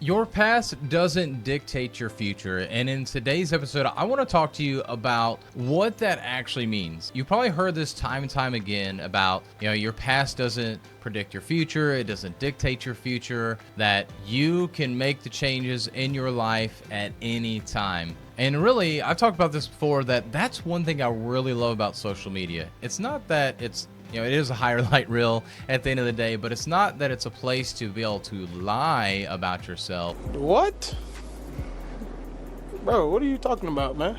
Your past doesn't dictate your future. And in today's episode, I want to talk to you about what that actually means. You probably heard this time and time again about, your past doesn't predict your future. It doesn't dictate your future, that you can make the changes in your life at any time. And really, I've talked about this before, that's one thing I really love about social media. It's not that it is a highlight reel at the end of the day, but it's not that it's a place to be able to lie about yourself. What? Bro, what are you talking about, man?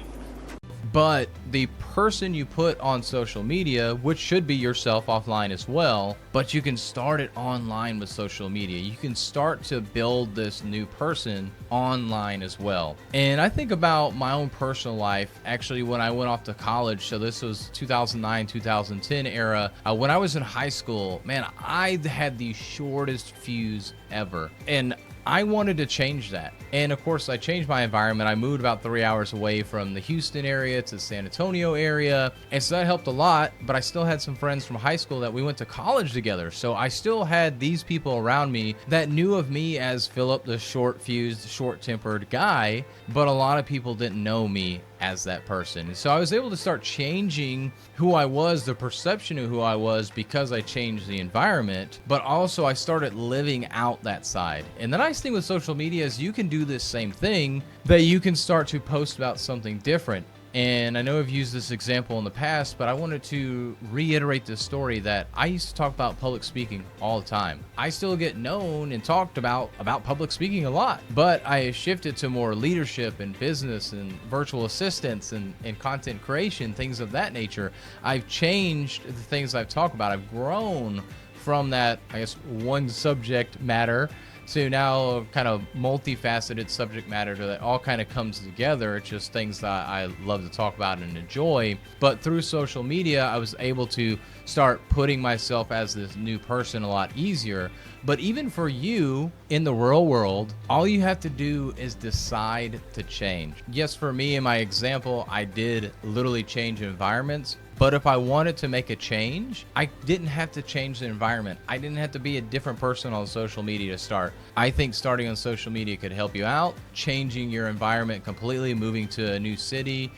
But the person you put on social media, which should be yourself offline as well, but you can start it online with social media. You can start to build this new person online as well. And I think about my own personal life, actually, when I went off to college. So this was 2009, 2010 era. When I was in high school, man, I had the shortest fuse ever. And I wanted to change that. And of course, I changed my environment. I moved about 3 hours away from the Houston area to the San Antonio area. And so that helped a lot, but I still had some friends from high school that we went to college together. So I still had these people around me that knew of me as Philip, the short-fused, short-tempered guy, but a lot of people didn't know me as that person. And so I was able to start changing who I was, the perception of who I was, because I changed the environment, but also I started living out that side. And the nice thing with social media is you can do this same thing, that you can start to post about something different. And I know I've used this example in the past, but I wanted to reiterate this story that I used to talk about public speaking all the time. I still get known and talked about public speaking a lot, but I shifted to more leadership and business and virtual assistants and content creation, things of that nature. I've changed the things I've talked about. I've grown from that, one subject matter to now kind of multifaceted subject matter that all kind of comes together. It's just things that I love to talk about and enjoy. But through social media, I was able to start putting myself as this new person a lot easier. But even for you in the real world, all you have to do is decide to change. Yes, for me, in my example, I did literally change environments. But if I wanted to make a change, I didn't have to change the environment. I didn't have to be a different person on social media to start. I think starting on social media could help you out, changing your environment completely, moving to a new city,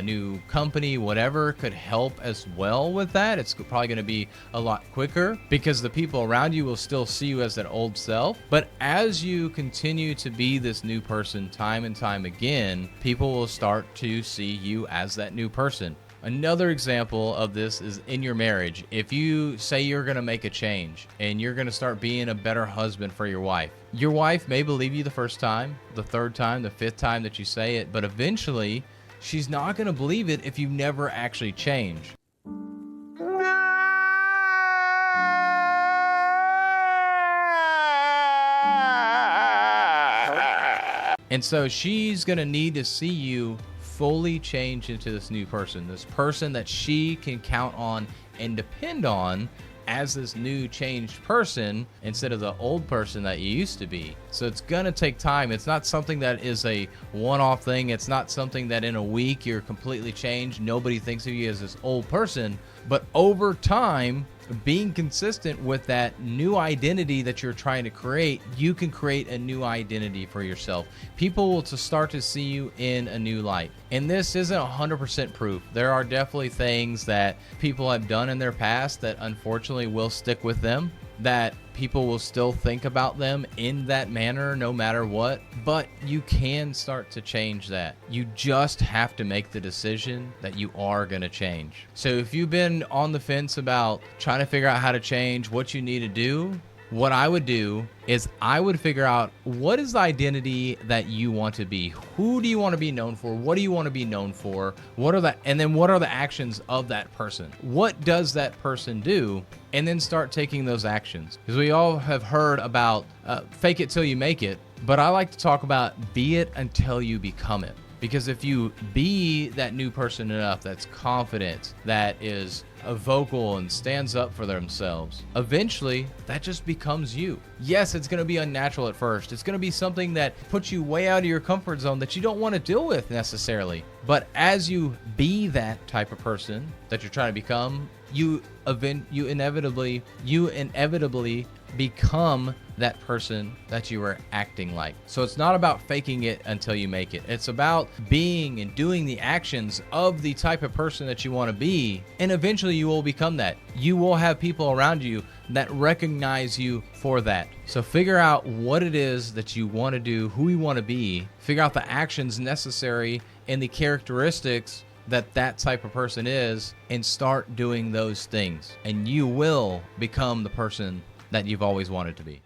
new company, whatever, could help as well with that. It's probably going to be a lot quicker because the people around you will still see you as that old self. But as you continue to be this new person time and time again, people will start to see you as that new person. Another example of this is in your marriage. If you say you're going to make a change and you're going to start being a better husband for your wife may believe you the first time, the third time, the fifth time that you say it, but eventually she's not going to believe it if you never actually change. And so she's going to need to see you fully change into this new person, this person that she can count on and depend on as this new changed person instead of the old person that you used to be. So it's gonna take time. It's not something that is a one-off thing. It's not something that in a week you're completely changed. Nobody thinks of you as this old person. But over time, being consistent with that new identity that you're trying to create, you can create a new identity for yourself. People will start to see you in a new light. And this isn't 100% proof. There are definitely things that people have done in their past that unfortunately will stick with them, that people will still think about them in that manner no matter what, but you can start to change that. You just have to make the decision that you are going to change. So if you've been on the fence about trying to figure out how to change, what you need to do, what I would do is I would figure out what is the identity that you want to be. Who do you want to be known for? What do you want to be known for? What are the actions of that person? What does that person do? And then start taking those actions. Because we all have heard about fake it till you make it, but I like to talk about be it until you become it. Because if you be that new person enough that's confident, that is vocal and stands up for themselves, eventually that just becomes you. Yes, it's going to be unnatural at first. It's going to be something that puts you way out of your comfort zone that you don't want to deal with necessarily. But as you be that type of person that you're trying to become, you inevitably become that person that you are acting like. So it's not about faking it until you make it. It's about being and doing the actions of the type of person that you want to be, and eventually you will become that. You will have people around you that recognize you for that. So figure out what it is that you want to do, who you want to be, figure out the actions necessary and the characteristics that type of person is, and start doing those things, and you will become the person that you've always wanted to be.